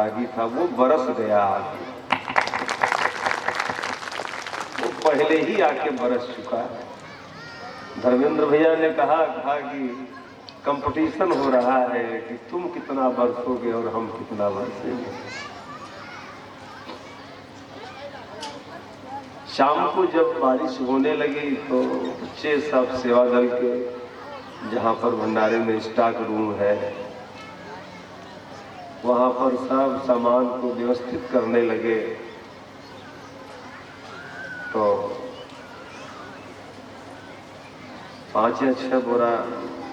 आगे था वो बरस गया आगे, वो पहले ही आके बरस चुका है। धर्मेंद्र भैया ने कहा कि कंपटीशन हो रहा है कि तुम कितना बरसोगे और हम कितना बरसेंगे। शाम को जब बारिश होने लगी तो बच्चे सब सेवा दल के, जहाँ पर भंडारे में स्टॉक रूम है, वहां पर सब सामान को व्यवस्थित करने लगे। तो 5 या 6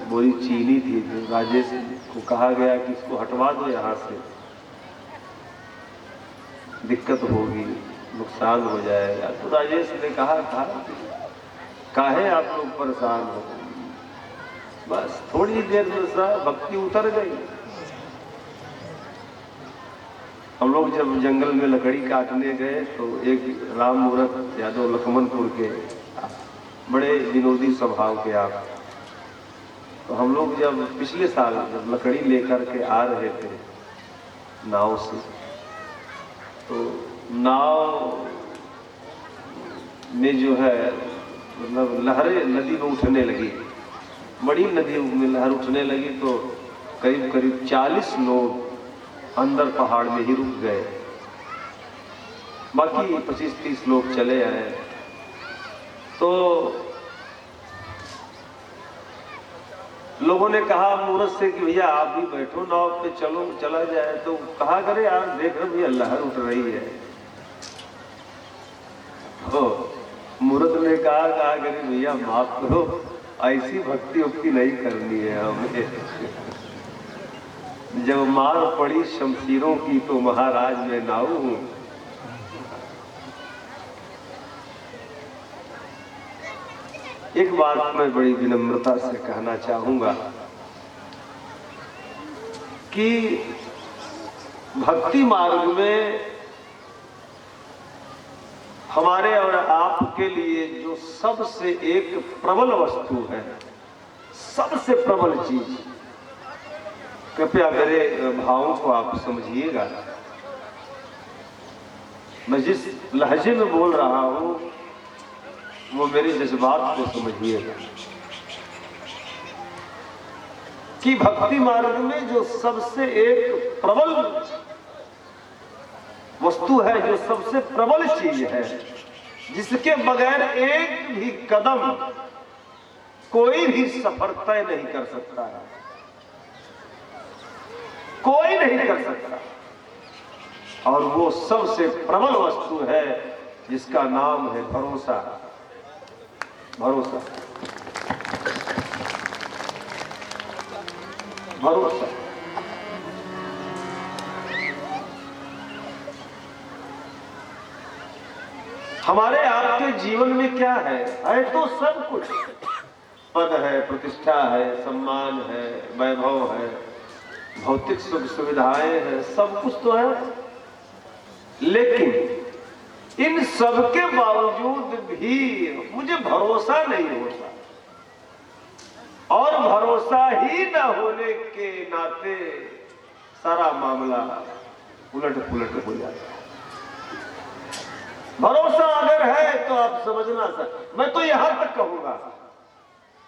बोरी चीनी थी, तो राजेश को कहा गया कि इसको हटवा दो यहाँ से, दिक्कत होगी, नुकसान हो जाएगा। तो राजेश ने कहा काहे आप लोग परेशान हो, बस थोड़ी देर में सब भक्ति उतर गई। हम लोग जब जंगल में लकड़ी काटने गए तो एक राम मूरत यादव लखमनपुर के, बड़े विनोदी स्वभाव के आप, तो हम लोग जब पिछले साल जब लकड़ी लेकर के आ रहे थे नाव से, तो नाव में जो है मतलब लहरें नदी में उठने लगी, बड़ी नदी में लहर उठने लगी, तो करीब करीब 40 लोग अंदर पहाड़ में ही रुक गए, बाकी 25-30 लोग चले आए। तो लोगों ने कहा मूरत से कि भैया आप भी बैठो नाव पे, चलो चला जाए। तो कहा करे यार देख रहे भैया लहर उठ रही है। तो मूरत ने कहा करे भैया माफ करो, ऐसी भक्ति उक्ति नहीं करनी है हमें। जब मार पड़ी शमशीरों की तो महाराज मैं नाऊ हूं। एक बात मैं बड़ी विनम्रता से कहना चाहूंगा कि भक्ति मार्ग में हमारे और आपके लिए जो सबसे एक प्रबल वस्तु है, सबसे प्रबल चीज, कृपया मेरे भावों को आप समझिएगा। मैं जिस लहजे में बोल रहा हूं वो मेरे जज्बात को समझिएगा कि भक्ति मार्ग में जो सबसे एक प्रबल वस्तु है, जो सबसे प्रबल चीज है, जिसके बगैर एक भी कदम कोई भी सफर तय नहीं कर सकता है, कोई नहीं कर सकता, और वो सबसे प्रबल वस्तु है जिसका नाम है भरोसा। भरोसा, भरोसा। हमारे आपके जीवन में क्या है तो सब कुछ, पद है, प्रतिष्ठा है, सम्मान है, वैभव है, भौतिक सुख सुविधाएं हैं, सब कुछ तो है, लेकिन इन सब के बावजूद भी मुझे भरोसा नहीं होता, और भरोसा ही न होने के नाते सारा मामला उलट पुलट हो जाता है। भरोसा अगर है तो आप समझना सर, मैं तो यहां तक कहूंगा,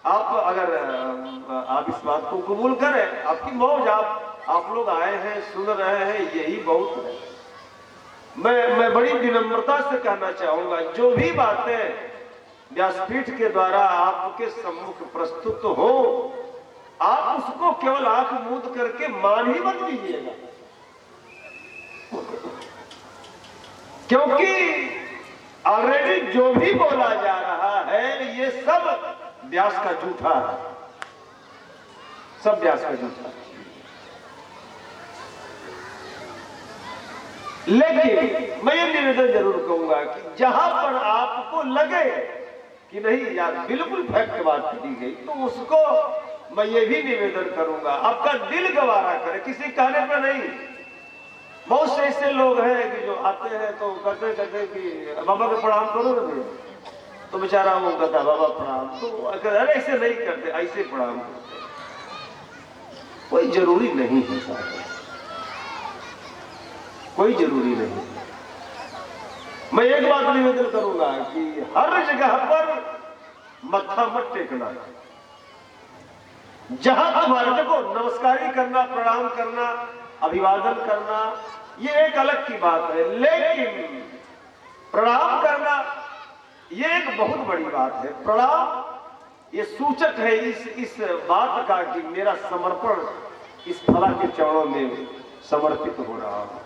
आप अगर आप इस बात को कबूल करें, आपकी मौज, आप लोग आए हैं, सुन रहे हैं, यही बहुत है। मैं बड़ी विनम्रता से कहना चाहूंगा, जो भी बातें व्यासपीठ के द्वारा आपके सम्मुख प्रस्तुत हो, आप उसको केवल आंख मूंद करके मान ही मत लीजिएगा, क्योंकि ऑलरेडी जो भी बोला जा रहा है ये सब व्यास का झूठा है, सब व्यास का झूठा है। लेकिन मैं ये निवेदन जरूर कहूंगा कि जहां पर आपको लगे कि नहीं यार बिल्कुल फैक्ट बात की गई, तो उसको मैं ये भी निवेदन करूंगा, आपका दिल गवारा करे, किसी कहने पर नहीं। बहुत से ऐसे लोग हैं कि जो आते हैं तो कहते कि बाबा को प्रणाम करो ना भैया, तो बेचारा वो कहता बाबा प्रणाम, तो अरे ऐसे नहीं करते, ऐसे प्रणाम करते, कोई जरूरी नहीं है साहब। कोई जरूरी नहीं। मैं एक बात निवेदन करूंगा कि हर जगह पर मत्था मत टेकना। जहां तुम्हारे देखो नमस्कारी करना, प्रणाम करना, अभिवादन करना ये एक अलग की बात है, लेकिन प्रणाम करना ये एक बहुत बड़ी बात है। प्रणाम ये सूचक है इस बात का कि मेरा समर्पण इस फला के चरणों में समर्पित हो रहा है।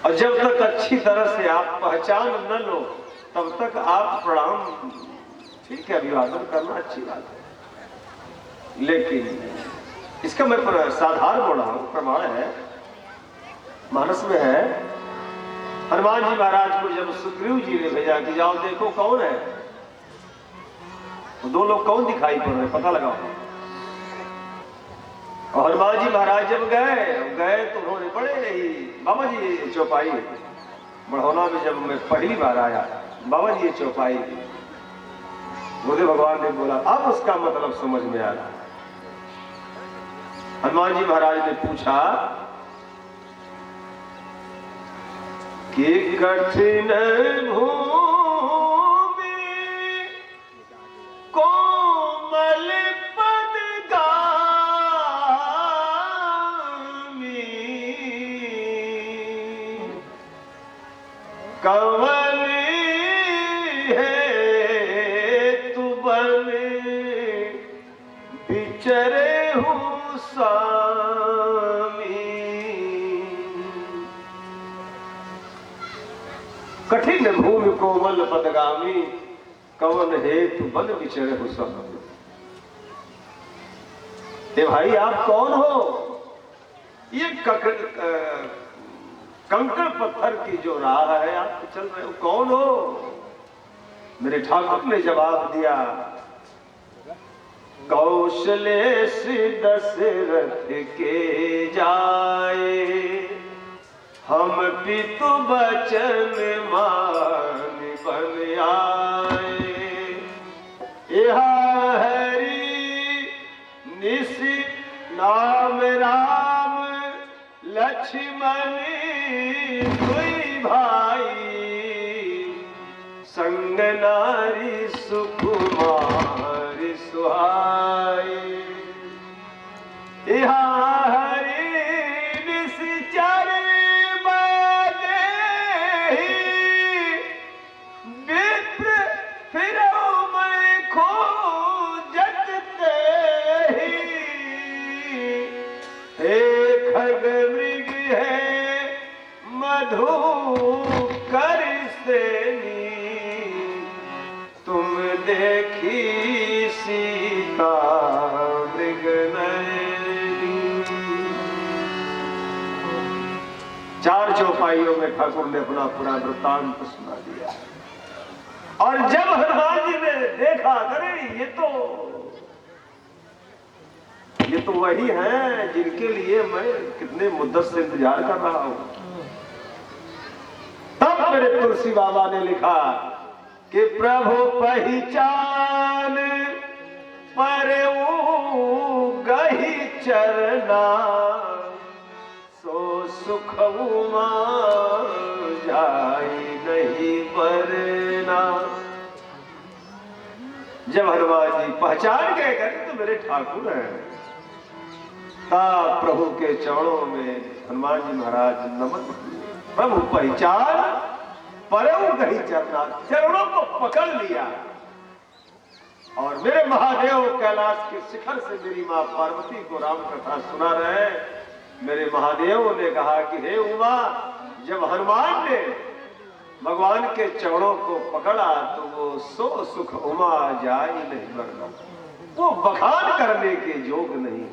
और जब तक अच्छी तरह से आप पहचान न लो तब तक आप प्रणाम ठीक है, अभिवादन करना अच्छी बात है, लेकिन इसका मैं साधारण बोल रहा हूं, प्रमाण है मानस में है। हनुमान जी महाराज को जब सुग्रीव जी ने भेजा कि जाओ देखो कौन है, तो दो लोग कौन दिखाई पड़ रहे पता लगाओ। और हनुमान जी महाराज जब गए तो उन्होंने बड़े ही बाबा जी ये चौपाई बढ़ौना में जब मैं पहली बार आया, बाबा जी ये चौपाई, गुरुदेव भगवान ने बोला अब उसका मतलब समझ में आया। हनुमान जी महाराज ने पूछा कि कठिन भूमि कोमल पद गामी, कंवल है तू बन बिचरे हूँ स्वामी। कठिन भूमि कोमल पदगामी, कवन हेतु बन विचरे हो स्वामी। ए भाई आप कौन हो? ये कंकड़ पत्थर की जो राह है आप चल रहे हो, कौन हो? मेरे ठाकुर ने जवाब दिया कौशलेश दशरथ के जाए, हम पितु बचन मान बन आए। यहाँ हरि निश नाम राम, लक्ष्मण दुई भाई, संग नारी सुकुमार सुहाई। यहाँ हरि निश्चर बदेहि, विप्र फिरौ मैं खोजत तेहि। हे खग मृग है मधु कर सेनी, तुम देखी सीता मृग नयनी। चार चौपाइयों में ठाकुर ने अपना पूरा वृत्तांत सुना दिया। और जब हनुमान जी ने देखा अरे ये तो वही हैं जिनके लिए मैं कितने मुद्दत से इंतजार कर रहा हूं, तब मेरे तुलसी बाबा ने लिखा कि प्रभु पहचान पर गही चरना, सो सुख उमा जाई नहीं बरना। जब हनुमान जी पहचान गए तो मेरे ठाकुर हैं, तब प्रभु के चरणों में हनुमान जी महाराज नमन। प्रभु पहचान परऊ गही चरना, चरणों को पकड़ लिया। और मेरे महादेव कैलाश के शिखर से मेरी मां पार्वती को राम कथा सुना रहे। मेरे महादेव ने कहा कि हे उमा, जब हनुमान ने भगवान के चरणों को पकड़ा तो वो सो सुख उमा जाए नहीं बरना, वो बखान करने के योग नहीं।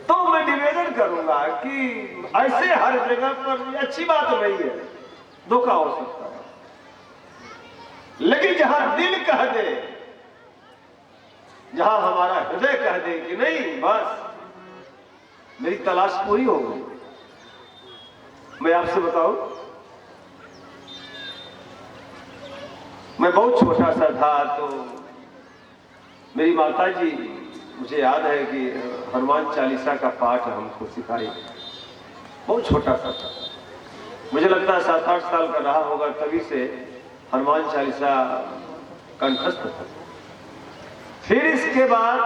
तो मैं निवेदन करूंगा कि ऐसे हर जगह पर अच्छी बात नहीं है, धोखा हो सकता है, लेकिन जहां दिल कह दे, जहां हमारा हृदय कह दे कि नहीं बस मेरी तलाश पूरी हो गई। मैं आपसे बताऊं, मैं बहुत छोटा सा था तो मेरी माता जी मुझे याद है कि हनुमान चालीसा का पाठ हमको सिखाई, बहुत छोटा सा था, मुझे लगता है 7-8 साल का रहा होगा, तभी से हनुमान चालीसा कंठस्थ था। फिर इसके बाद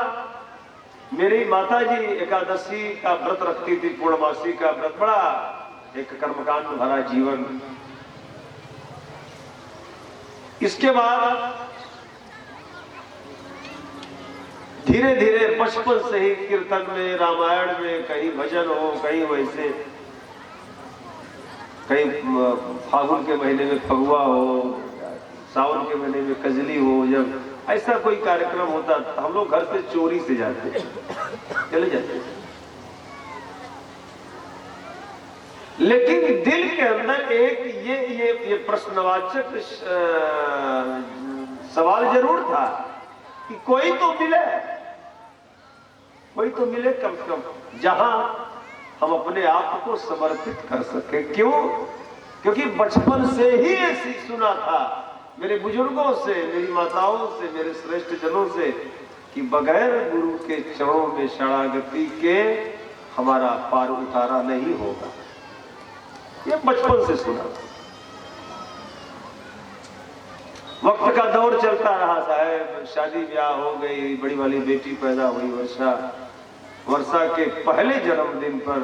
मेरी माता जी एकादशी का व्रत रखती थी, पूर्णमासी का व्रत, बड़ा एक कर्मकांड भरा जीवन। इसके बाद धीरे धीरे बचपन से ही कीर्तन में, रामायण में, कहीं भजन हो, कहीं वैसे, कहीं फागुन के महीने में फगुआ हो, सावन के महीने में कजली हो, जब ऐसा कोई कार्यक्रम होता तो हम लोग घर से चोरी से जाते, चले जाते। लेकिन दिल के अंदर एक ये प्रश्नवाचक सवाल जरूर था कि कोई तो मिले, कोई तो मिले कम से कम जहां हम अपने आप को समर्पित कर सके। क्यों? क्योंकि बचपन से ही ऐसी सुना था मेरे बुजुर्गों से, मेरी माताओं से, मेरे श्रेष्ठ जनों से कि बगैर गुरु के चरणों में शरणागति के हमारा पार उतारा नहीं होगा। ये बचपन से सुना। वक्त का दौर चलता रहा साहब, शादी ब्याह हो गई, बड़ी वाली बेटी पैदा हुई वर्षा। वर्षा के पहले जन्मदिन पर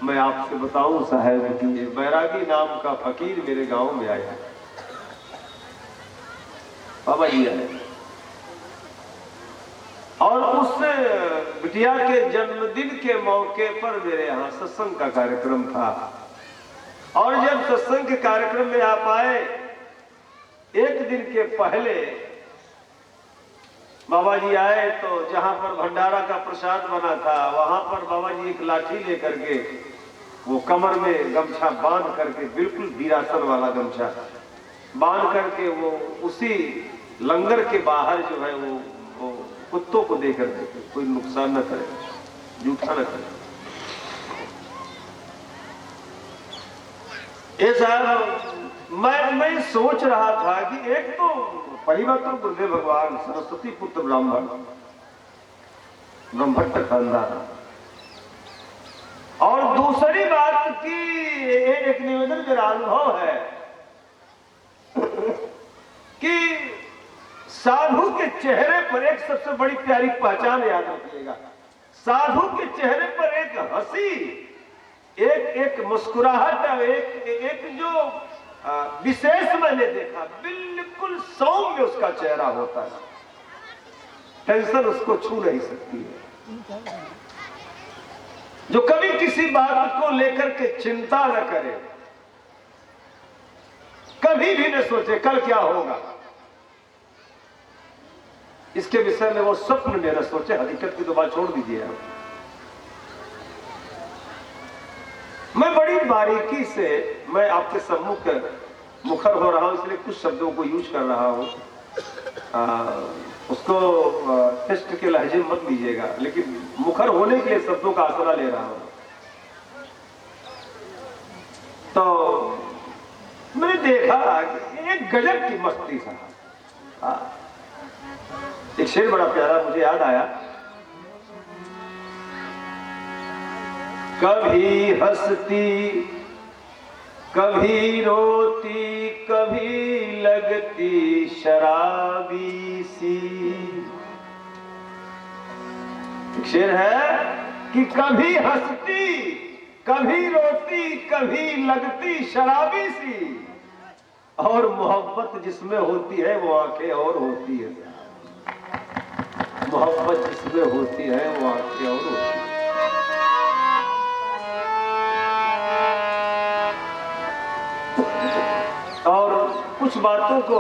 मैं आपसे बताऊं साहब कि बैरागी नाम का फकीर मेरे गांव में आया, बाबा जी आए, और उस बिटिया के जन्मदिन के मौके पर मेरे यहाँ सत्संग का कार्यक्रम था। और जब सत्संग के कार्यक्रम में आप आए, एक दिन के पहले बाबा जी आए तो जहां पर भंडारा का प्रसाद बना था, वहां पर बाबा जी एक लाठी लेकर के, वो कमर में गमछा बांध करके, बिल्कुल वीरासन वाला गमछा बांध करके, वो उसी लंगर के बाहर जो है वो कुत्तों को देकर देते, कोई नुकसान न करे, जूठा न करे। ये साहब मैं सोच रहा था कि एक तो परिवर्तन गुरुदेव भगवान, सरस्वती पुत्र ब्राह्मण, ब्रह्मभट्ट खानदान, और दूसरी बात की एक निवेदन मेरा अनुभव है कि साधु के चेहरे पर एक सबसे बड़ी प्यारी पहचान याद रखिएगा, साधु के चेहरे पर एक हंसी, एक मुस्कुराहट, एक जो विशेष मैंने देखा, बिल्कुल सौम्य उसका चेहरा होता है, टेंशन उसको छू नहीं सकती है, जो कभी किसी बात को लेकर के चिंता न करे, कभी भी न सोचे कल क्या होगा, इसके विषय में वो स्वप्न में न सोचे। हकीकत की तो बात छोड़ दीजिए आप। मैं बड़ी बारीकी से मैं आपके सम्मुख मुखर हो रहा हूं, इसलिए कुछ शब्दों को यूज कर रहा हूं, उसको टेस्ट के लहजे मत लीजिएगा, लेकिन मुखर होने के लिए शब्दों का आसरा ले रहा हूं। तो मैंने देखा कि एक गजब की मस्ती था। एक शेर बड़ा प्यारा मुझे याद आया, कभी हंसती कभी रोती कभी लगती शराबी सी। एक शेर है कि कभी हंसती कभी रोती कभी लगती शराबी सी, और मोहब्बत जिसमें होती है वो आंखें और होती है, मोहब्बत जिसमें होती है वो आंखें और होती है। और कुछ बातों को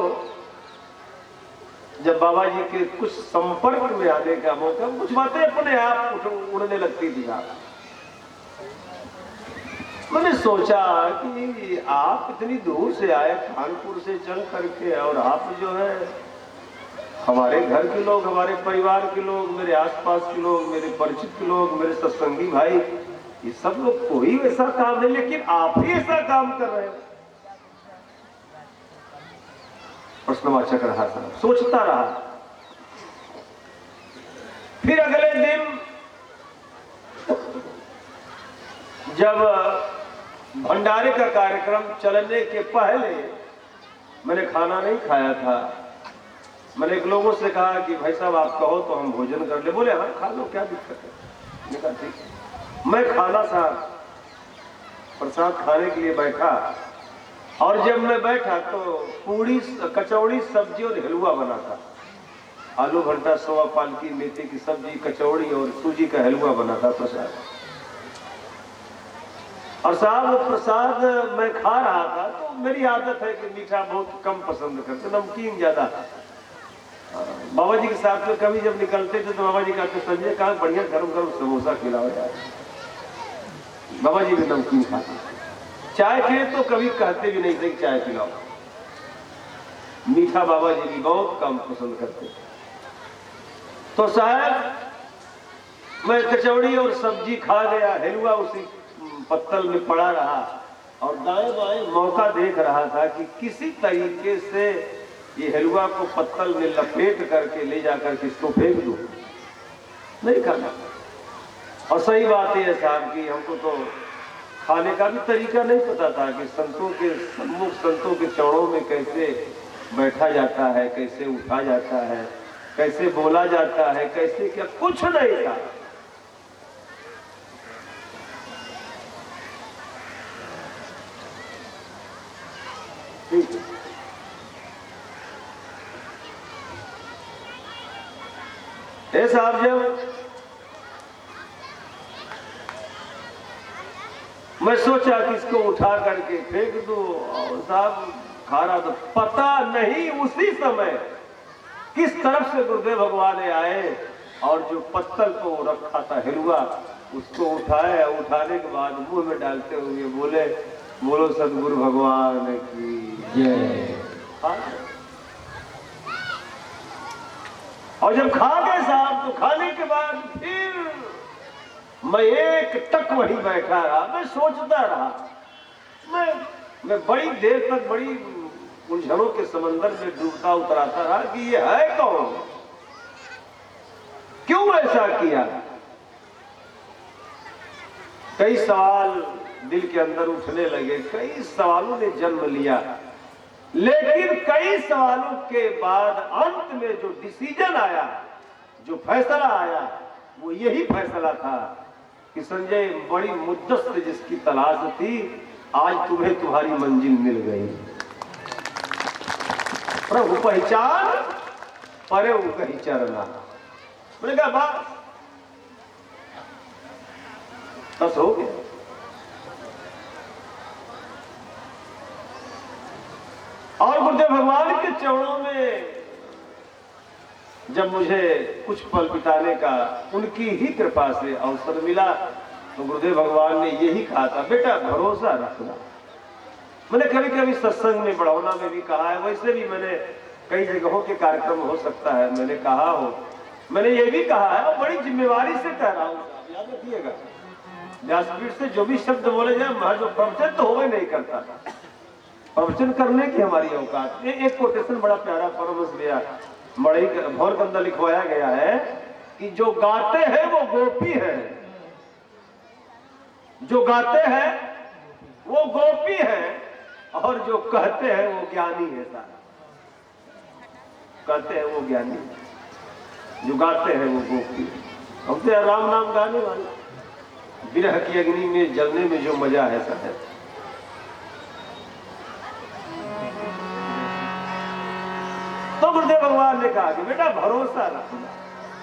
जब बाबा जी के कुछ संपर्क में आने का मौका, कुछ बातें अपने आप उड़ने लगती थी। मैंने सोचा कि आप इतनी दूर से आए, कानपुर से चल करके, और आप जो है हमारे घर के लोग, हमारे परिवार के लोग, मेरे आसपास के लोग, मेरे परिचित के लोग, मेरे सत्संगी भाई, ये सब लोग कोई वैसा काम नहीं, लेकिन आप ही ऐसा काम कर रहे हो। प्रश्नवाचक रहा था, सोचता रहा। फिर अगले दिन जब भंडारे का कार्यक्रम चलने के पहले मैंने खाना नहीं खाया था। मैंने एक लोगों से कहा कि भाई साहब आप कहो तो हम भोजन कर ले। बोले हाँ खा लो, क्या दिक्कत है। मैंने कहा ठीक। मैं खाना सा प्रसाद खाने के लिए बैठा और जब मैं बैठा तो पूड़ी, कचौड़ी, सब्जी और हलवा बना था। आलू भंटा, सोया पालकी, मेथी की सब्जी, कचौड़ी और सूजी का हलवा बना था प्रसाद। और साहब प्रसाद मैं खा रहा था तो मेरी आदत है कि मीठा बहुत कम पसंद करते, नमकीन ज्यादा। बाबा जी के साथ में कभी जब निकलते थे तो बाबा जी कहते संजय कहा बढ़िया गरम गरम समोसा खिलाओ यार। बाबा जी भी नमकीन खाते। चाय के तो कभी कहते भी नहीं थे कि चाय पिलाओ। मीठा बाबा जी भी बहुत कम पसंद करते। तो साहब मैं कचौड़ी और सब्जी खा गया, हलवा उसी पत्तल में पड़ा रहा और दाएं बाएं मौका देख रहा था कि किसी तरीके से ये हलवा को पत्तल में लपेट करके ले जाकर किसको फेंक दूं। नहीं खाना। और सही बात है साहब कि हमको तो खाने का भी तरीका नहीं पता था कि संतों के सम्मुख, संतों के चरणों में कैसे बैठा जाता है, कैसे उठा जाता है, कैसे बोला जाता है, कैसे क्या, कुछ नहीं था। ठीक है। साहब जब मैं सोचा कि इसको उठा करके फेंक दो और साहब खा रहा तो पता नहीं उसी समय किस तरफ से गुरुदेव भगवान आए और जो पत्तल को रखा था हलवा उसको उठाया। उठाने के बाद मुंह में डालते हुए बोले बोलो सदगुरु भगवान की जय। और जब खा गए साहब तो खाने के बाद फिर मैं एक तक वहीं बैठा रहा। मैं सोचता रहा, मैं बड़ी देर तक बड़ी उलझनों के समंदर में डूबता उतराता रहा कि ये है कौन, क्यों ऐसा किया। कई सवाल दिल के अंदर उठने लगे, कई सवालों ने जन्म लिया। लेकिन कई सवालों के बाद अंत में जो डिसीजन आया, जो फैसला आया, वो यही फैसला था कि संजय बड़ी मुद्दत से जिसकी तलाश थी आज तुम्हें तुम्हारी मंजिल मिल गई। प्रभु पहचान परे कहीं चरना। मैंने कहा बस हो गया। और गुरुदेव भगवान के चरणों में जब मुझे कुछ पल बिताने का उनकी ही कृपा से अवसर मिला तो गुरुदेव भगवान ने यही कहा था, बेटा भरोसा रखना। मैंने कभी कभी सत्संग में बढ़ौना में भी कहा है, वैसे भी मैंने कई जगहों के कार्यक्रम हो सकता है मैंने कहा हो। मैंने ये भी कहा है और बड़ी जिम्मेवारी से कह रहा हूँ, याद रखिएगा। व्यासपीठ से जो भी शब्द बोले जाए महज प्रवचन तो होवे नहीं करता, प्रवचन करने की हमारी औकात। एक कोटेशन बड़ा प्यारा परमहंस भैया मड़ई भौर के अंदर लिखवाया गया है कि जो गाते हैं वो गोपी है, जो गाते हैं वो गोपी है और जो कहते हैं वो ज्ञानी है। सारा कहते हैं वो ज्ञानी, जो गाते हैं वो गोपी। हम तो राम नाम गाने वाले, विरह की अग्नि में जलने में जो मजा है सब है। तो गुरुदेव भगवान ने कहा कि बेटा भरोसा रखना।